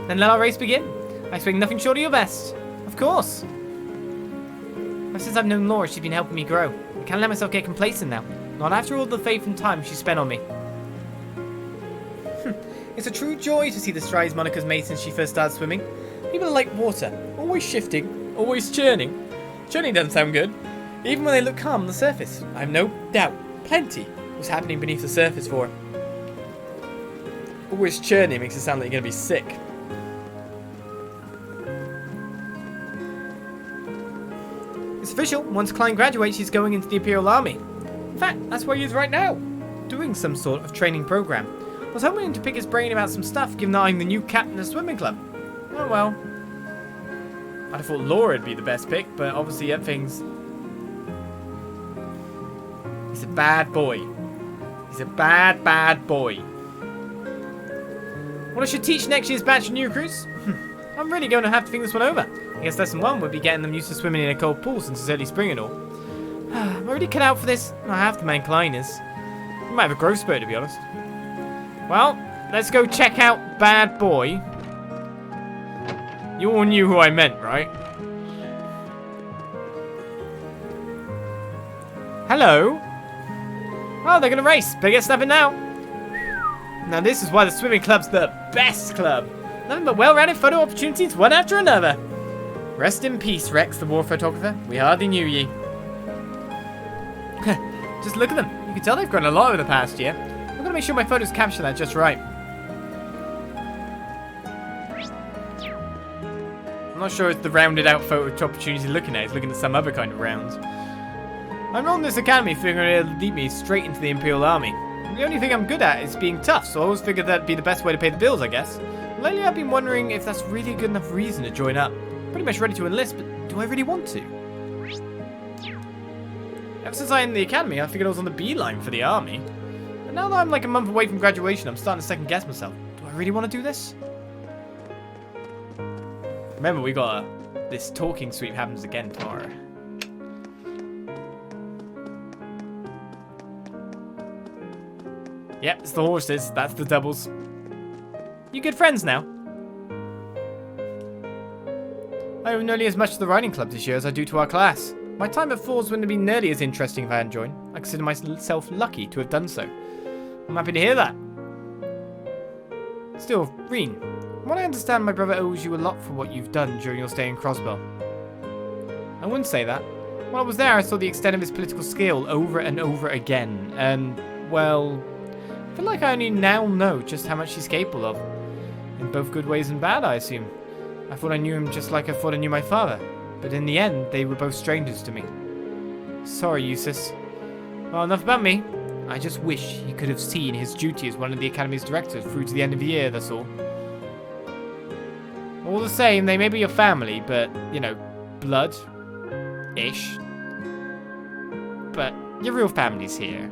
Then let our race begin. I expect nothing short of your best. Of course. Ever since I've known Laura, she's been helping me grow. I can't let myself get complacent now. Not after all the faith and time she spent on me. It's a true joy to see the strides Monica's made since she first started swimming. People are like water, always shifting, always churning. Churning doesn't sound good. Even when they look calm on the surface, I have no doubt plenty was happening beneath the surface for her. Always churning makes it sound like you're going to be sick. It's official. Once Klein graduates, she's going into the Imperial Army. In fact, that's where he is right now, doing some sort of training program. I was hoping to pick his brain about some stuff, given that I'm the new captain of the swimming club. Oh well. I'd have thought Laura would be the best pick, but obviously everything's... He's a bad boy. He's a bad, bad boy. What I should teach next year's batch of new recruits? I'm really going to have to think this one over. I guess lesson 1 would be getting them used to swimming in a cold pool since it's early spring and all. I'm already cut out for this. I have to man Klein is. He might have a growth spurt, to be honest. Well, let's go check out Bad Boy. You all knew who I meant, right? Hello? Oh, they're gonna race. Better get snapping now. Now this is why the swimming club's the best club. Nothing but well-rounded photo opportunities, one after another. Rest in peace, Rex, the war photographer. We hardly knew ye. Just look at them. You can tell they've grown a lot over the past year. I'm gonna make sure my photos capture that just right. I'm not sure it's the rounded out photo opportunities he's looking at. He's looking at some other kind of rounds. I'm on this academy figuring it'll lead me straight into the Imperial Army. The only thing I'm good at is being tough, so I always figured that'd be the best way to pay the bills, I guess. Lately I've been wondering if that's really a good enough reason to join up. Pretty much ready to enlist, but do I really want to? Ever since I entered the academy, I figured I was on the beeline for the army. But now that I'm like a month away from graduation, I'm starting to second guess myself. Do I really want to do this? Remember, we got this talking sweep happens again tomorrow. Yep, it's the horses. That's the doubles. You good friends now? I owe nearly as much to the riding club this year as I do to our class. My time at Falls wouldn't have been nearly as interesting if I hadn't joined. I consider myself lucky to have done so. I'm happy to hear that. Still, Rean, from what I understand, my brother owes you a lot for what you've done during your stay in Crossbell. I wouldn't say that. While I was there, I saw the extent of his political skill over and over again, and, well, I feel like I only now know just how much he's capable of. In both good ways and bad, I assume. I thought I knew him just like I thought I knew my father, but in the end, they were both strangers to me. Sorry, Eustace. Well, enough about me. I just wish he could have seen his duty as one of the Academy's directors through to the end of the year, that's all. All the same, they may be your family, but, you know, blood-ish. But your real family's here.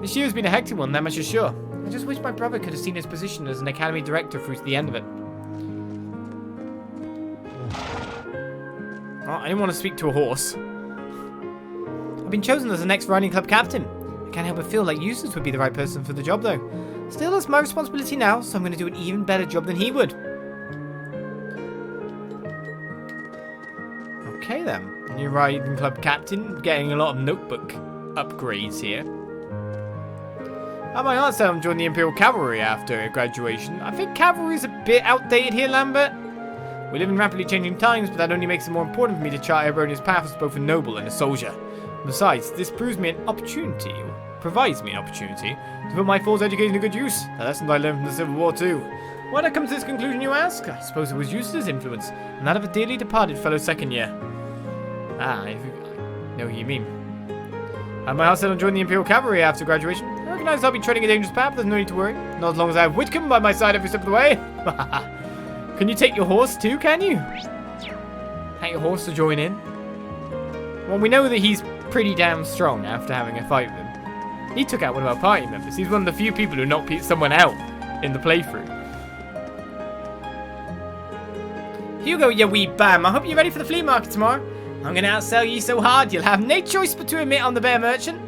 This year has been a hectic one, that much is sure. I just wish my brother could have seen his position as an Academy director through to the end of it. Oh, I didn't want to speak to a horse. I've been chosen as the next riding club captain. I can't help but feel like Eustace would be the right person for the job, though. Still, it's my responsibility now, so I'm going to do an even better job than he would. Okay then, new riding club captain, getting a lot of notebook upgrades here. I might not say I'm joining the Imperial Cavalry after graduation. I think cavalry's a bit outdated here, Lambert. We live in rapidly changing times, but that only makes it more important for me to chart Erebonia's path as both a noble and a soldier. Besides, this provides me an opportunity to put my force education to good use. A lesson I learned from the Civil War too. Why did I come to this conclusion, you ask? I suppose it was Eustace's influence, and that of a dearly departed fellow second year. Ah, I know who you mean. I might also join the Imperial Cavalry after graduation. I recognize I'll be treading a dangerous path, but there's no need to worry. Not as long as I have Whitcomb by my side every step of the way. Can you take your horse too, can you? Take your horse to join in? Well, we know that he's pretty damn strong after having a fight with him. He took out one of our party members. He's one of the few people who knocked someone out in the playthrough. Hugo, you wee bam. I hope you're ready for the flea market tomorrow. I'm going to outsell you so hard you'll have no choice but to admit I'm the bear merchant.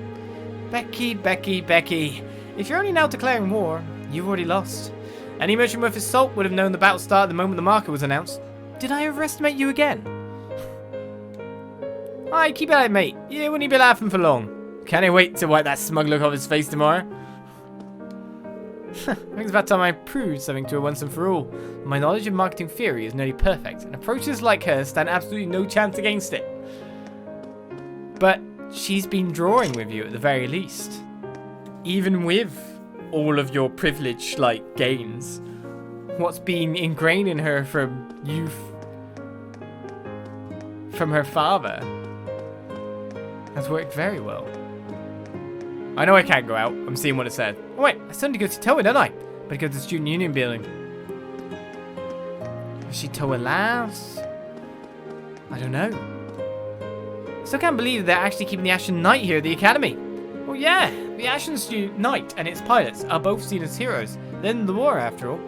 Becky, Becky, Becky. If you're only now declaring war, you've already lost. Any merchant worth his salt would have known the battle started the moment the market was announced. Did I overestimate you again? Aye, keep it out, mate. You wouldn't be laughing for long. Can't I wait to wipe that smug look off his face tomorrow? I think it's about time I proved something to her once and for all. My knowledge of marketing theory is nearly perfect, and approaches like hers stand absolutely no chance against it. But she's been drawing with you at the very least. Even with all of your privilege-like gains, what's been ingrained in her from youth, from her father, has worked very well. I know I can't go out. I'm seeing what it said. Oh wait, I still need to go to Toa, don't I? But I go to the Student Union building. Is she Toa last? I don't know. I still can't believe they're actually keeping the Ashen Knight here at the Academy. Well, yeah, the Ashen Knight and its pilots are both seen as heroes. They're in the war, after all.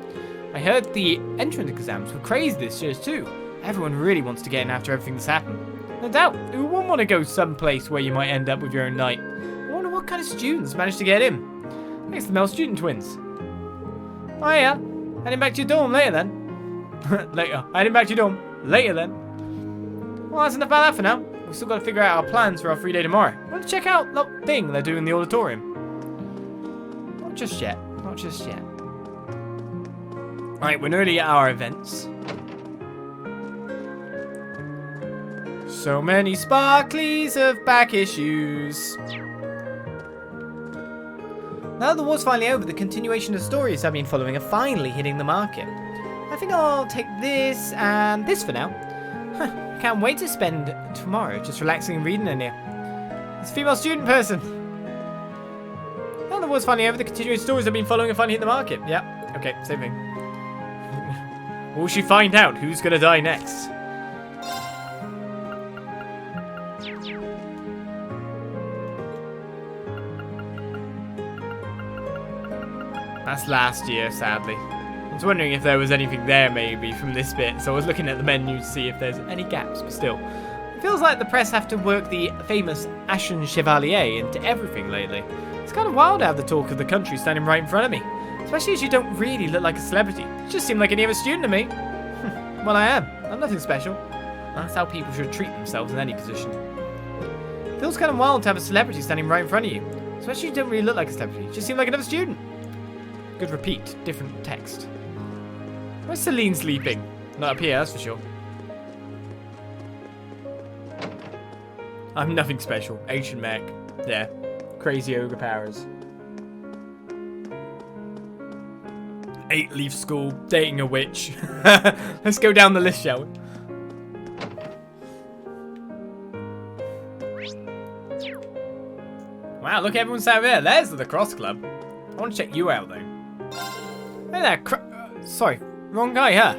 I heard the entrance exams were crazy this year too. Everyone really wants to get in after everything that's happened. No doubt, who wouldn't want to go someplace where you might end up with your own knight? I wonder what kind of students managed to get in. I think it's the male student twins. Oh yeah, heading back to your dorm later then. Later. Heading back to your dorm later then. Well, that's enough about that for now. We've still got to figure out our plans for our free day tomorrow. Want to check out that thing they're doing in the auditorium? Not just yet. Not just yet. Right, we're nearly at our events. So many sparklies of back issues. Now the war's finally over, the continuation of stories I've been following are finally hitting the market. I think I'll take this and this for now. I can't wait to spend tomorrow just relaxing and reading in here. It's a female student person. Now the war's finally over, the continuation stories I've been following are finally hitting the market. Yeah, okay, same thing. Will she find out who's gonna die next? That's last year, sadly. I was wondering if there was anything there maybe from this bit, so I was looking at the menu to see if there's any gaps, but still. It feels like the press have to work the famous Ashen Chevalier into everything lately. It's kind of wild to have the talk of the country standing right in front of me, especially as you don't really look like a celebrity. You just seem like any other student to me. Well, I am. I'm nothing special. That's how people should treat themselves in any position. It feels kind of wild to have a celebrity standing right in front of you, especially if you don't really look like a celebrity. You just seem like another student. Good repeat, different text. Where's Celine sleeping? Not up here, that's for sure. I'm nothing special. Ancient mech. Yeah. Crazy ogre powers. 8-leaf school. Dating a witch. Let's go down the list, shall we? Wow, look, everyone's out there. There's the lacrosse club. I want to check you out, though. Hey there, sorry, wrong guy, huh?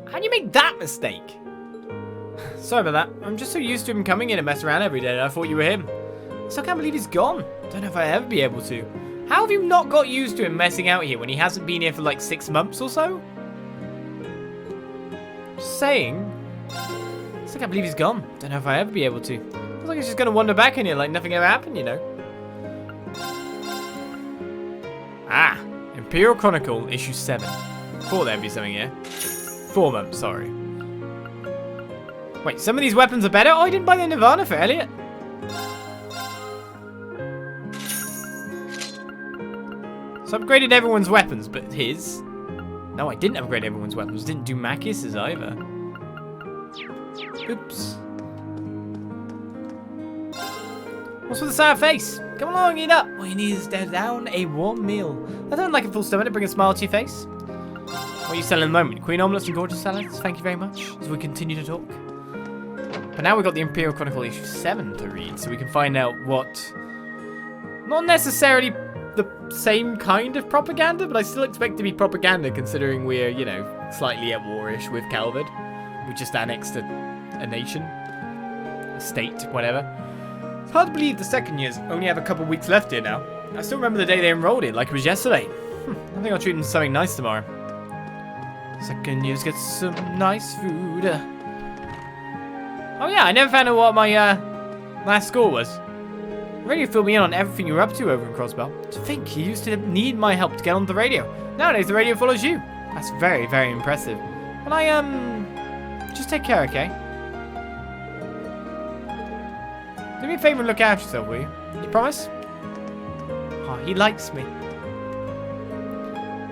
How'd you make that mistake? Sorry about that. I'm just so used to him coming in and messing around every day that I thought you were him. So I can't believe he's gone. Don't know if I'll ever be able to. How have you not got used to him messing out here when he hasn't been here for like 6 months or so? Just saying. I can't believe he's gone. Don't know if I'll ever be able to. Feels like he's just gonna wander back in here like nothing ever happened, you know. Ah, Imperial Chronicle, issue 7. Thought there'd be something here. 4 months, sorry. Wait, some of these weapons are better? Oh, I didn't buy the Nirvana for Elliot. So I upgraded everyone's weapons, but his? No, I didn't upgrade everyone's weapons. Didn't do Makis's either. Oops. What's with the sad face? Come along, eat up. All you need is down a warm meal. I don't like a full stomach to bring a smile to your face. What are you selling at the moment? Queen omelets and gorgeous salads? Thank you very much, as we continue to talk. But now we've got the Imperial Chronicle issue 7 to read, so we can find out what... Not necessarily the same kind of propaganda, but I still expect to be propaganda considering we're, you know, slightly at war-ish with Calvard. We just annexed a nation. A state, whatever. It's hard to believe the second years only have a couple weeks left here now. I still remember the day they enrolled in, like it was yesterday. I think I'll treat them to something nice tomorrow. Second years get some nice food. Oh yeah, I never found out what my last score was. Radio filled me in on everything you were up to over in Crossbell. To think you used to need my help to get on the radio. Nowadays the radio follows you. That's very, very impressive. But just take care, okay? Do me a favor and look after yourself, will you? You promise? Oh, he likes me.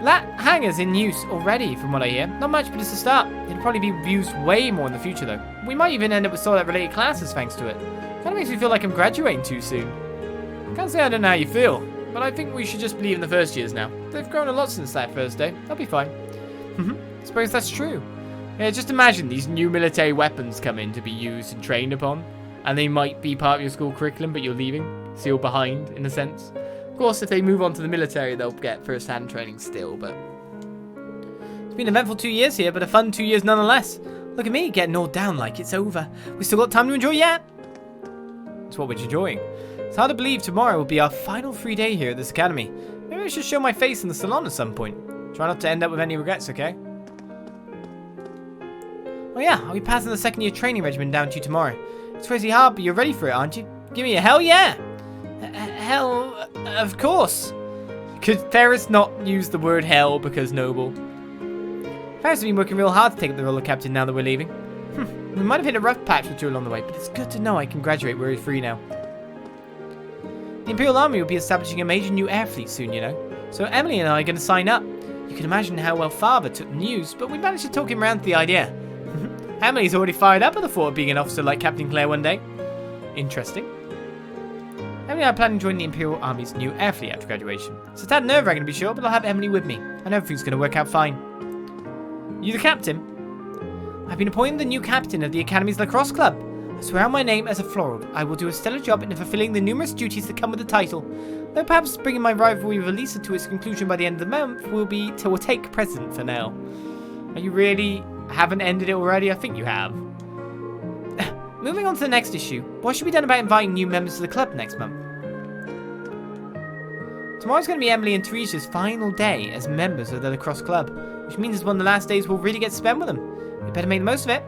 That hangar's in use already, from what I hear. Not much, but it's a start. It'll probably be used way more in the future, though. We might even end up with Soldat-related classes thanks to it. Kinda makes me feel like I'm graduating too soon. I can't say I don't know how you feel, but I think we should just believe in the first years now. They've grown a lot since that first day. They'll be fine. Suppose that's true. Yeah, just imagine these new military weapons come in to be used and trained upon, and they might be part of your school curriculum, but you're leaving, so you're behind, in a sense. Of course, if they move on to the military, they'll get first-hand training still, but... It's been an eventful 2 years here, but a fun 2 years nonetheless. Look at me, getting all down like it's over. We still got time to enjoy yet. That's what we're enjoying. It's hard to believe tomorrow will be our final free day here at this academy. Maybe I should show my face in the salon at some point. Try not to end up with any regrets, okay? Oh yeah, I'll be passing the second year training regimen down to you tomorrow. It's crazy hard, but you're ready for it, aren't you? Give me a hell yeah! Hell, of course. Could Ferris not use the word hell because noble? Ferris has been working real hard to take up the role of captain now that we're leaving. We might have hit a rough patch or two along the way, but it's good to know I can graduate where we're free now. The Imperial Army will be establishing a major new air fleet soon, you know. So Emily and I are going to sign up. You can imagine how well Father took the news, but we managed to talk him around to the idea. Emily's already fired up at the thought of being an officer like Captain Claire one day. Interesting. Emily and I plan to join the Imperial Army's new air fleet after graduation. It's a tad nerve-wracking to be sure, but I'll have Emily with me, and everything's going to work out fine. You the captain? I've been appointed the new captain of the Academy's lacrosse club. I swear on my name as a floral, I will do a stellar job in fulfilling the numerous duties that come with the title. Though perhaps bringing my rivalry with Elisa to its conclusion by the end of the month will take precedent for now. Are you really haven't ended it already? I think you have. Moving on to the next issue, what should be done about inviting new members to the club next month? Tomorrow's going to be Emily and Teresia's final day as members of the lacrosse club, which means it's one of the last days we'll really get to spend with them. We better make the most of it.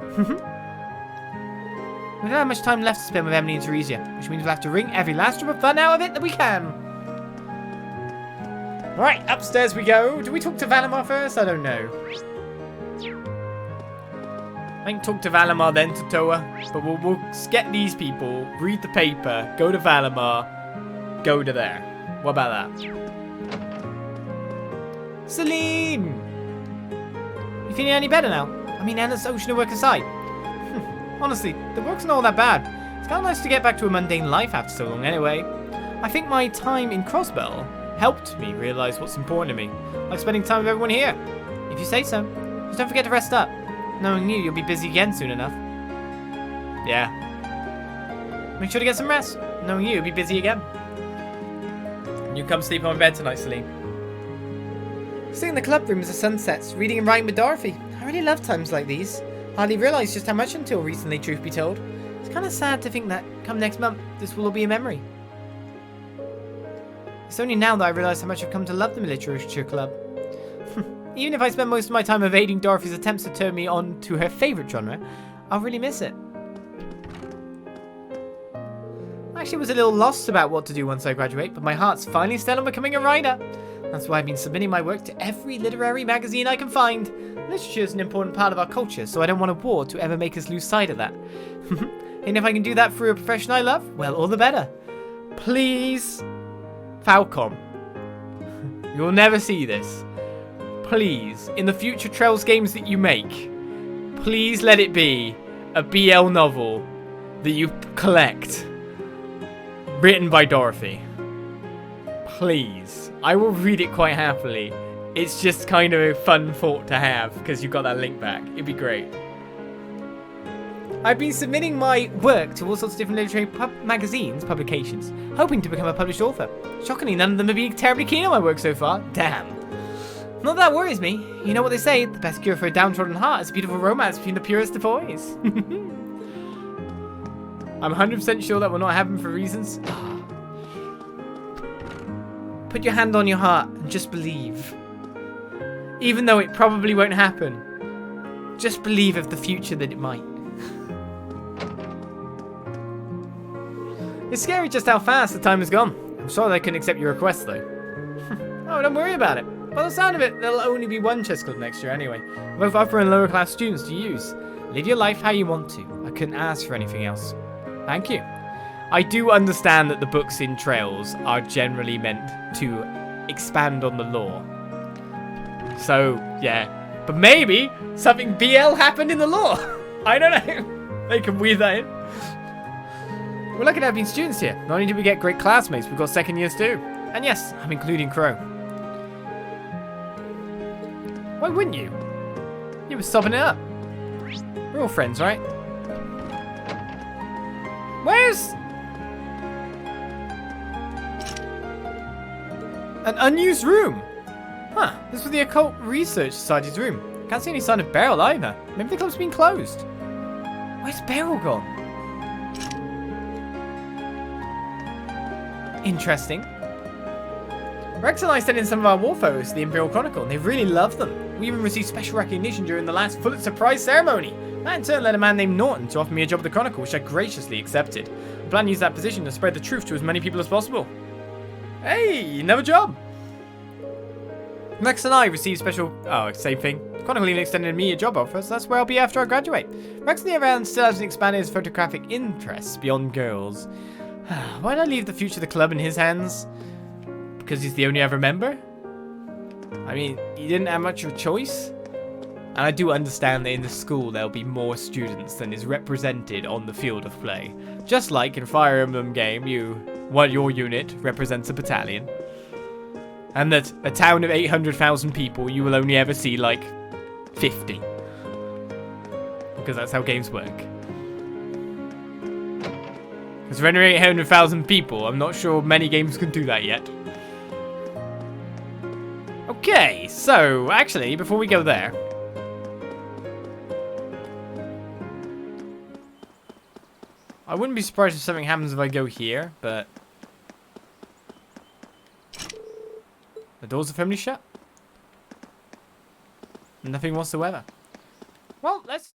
We don't have much time left to spend with Emily and Teresia, which means we'll have to wring every last drop of fun out of it that we can. Right, upstairs we go. Do we talk to Valimar first? I don't know. I can talk to Valimar then to Toa, but we'll get these people, read the paper, go to Valimar, go to there. What about that? Celine! You feeling any better now? I mean, endless ocean of work aside. Honestly, the work's not all that bad. It's kind of nice to get back to a mundane life after so long anyway. I think my time in Crossbell helped me realise what's important to me, like spending time with everyone here. If you say so. Just don't forget to rest up. Knowing you, you'll be busy again soon enough. Yeah. Make sure to get some rest. Knowing you, you'll be busy again. And you come sleep on my bed tonight, Celine. Sitting in the club room as the sun sets, reading and writing with Dorothy. I really love times like these. Hardly realised just how much until recently, truth be told. It's kind of sad to think that, come next month, this will all be a memory. It's only now that I realise how much I've come to love the Literature Club. Even if I spend most of my time evading Dorothy's attempts to turn me on to her favourite genre, I'll really miss it. I actually was a little lost about what to do once I graduate, but my heart's finally set on becoming a writer. That's why I've been submitting my work to every literary magazine I can find. Literature is an important part of our culture, so I don't want a war to ever make us lose sight of that. And if I can do that through a profession I love, well, all the better. Please, Falcom. You'll never see this. Please, in the future Trails games that you make, please let it be a BL novel that you collect, written by Dorothy. Please. I will read it quite happily. It's just kind of a fun thought to have, because you've got that link back. It'd be great. I've been submitting my work to all sorts of different literary publications, hoping to become a published author. Shockingly, none of them have been terribly keen on my work so far. Damn. Not that worries me. You know what they say, the best cure for a downtrodden heart is a beautiful romance between the purest of boys. I'm 100% sure that will not happen for reasons. Put your hand on your heart and just believe. Even though it probably won't happen, just believe of the future that it might. It's scary just how fast the time has gone. I'm sorry I couldn't accept your request though. Oh, don't worry about it. By the sound of it, there'll only be one chess club next year anyway. Both upper and lower class students to use. Live your life how you want to. I couldn't ask for anything else. Thank you. I do understand that the books in Trails are generally meant to expand on the lore. So, yeah. But maybe something BL happened in the law. I don't know. They can weave that in. We're lucky to have been students here. Not only did we get great classmates, we've got second years too. And yes, I'm including Crow. Why wouldn't you? You were sobbing it up. We're all friends, right? Where's... an unused room? Huh, this was the Occult Research Society's room. Can't see any sign of Beryl either. Maybe the club's been closed. Where's Beryl gone? Interesting. Rex and I sent in some of our war photos to the Imperial Chronicle, and they really loved them. We even received special recognition during the last Pulitzer Prize ceremony. That in turn led a man named Norton to offer me a job at the Chronicle, which I graciously accepted. I plan to use that position to spread the truth to as many people as possible. Hey, another job! Rex and I received special... oh, same thing. The Chronicle even extended me a job offer, so that's where I'll be after I graduate. Rex, on the other hand, still hasn't expanded his photographic interests beyond girls. Why not leave the future of the club in his hands? Because he's the only other member? I mean, he didn't have much of a choice. And I do understand that in the school there'll be more students than is represented on the field of play. Just like in Fire Emblem game, your unit represents a battalion. And that a town of 800,000 people, you will only ever see like 50. Because that's how games work. Because for 800,000 people, I'm not sure many games can do that yet. Okay, so actually, before we go there, I wouldn't be surprised if something happens if I go here, but the doors are firmly shut. Nothing whatsoever. Well, let's...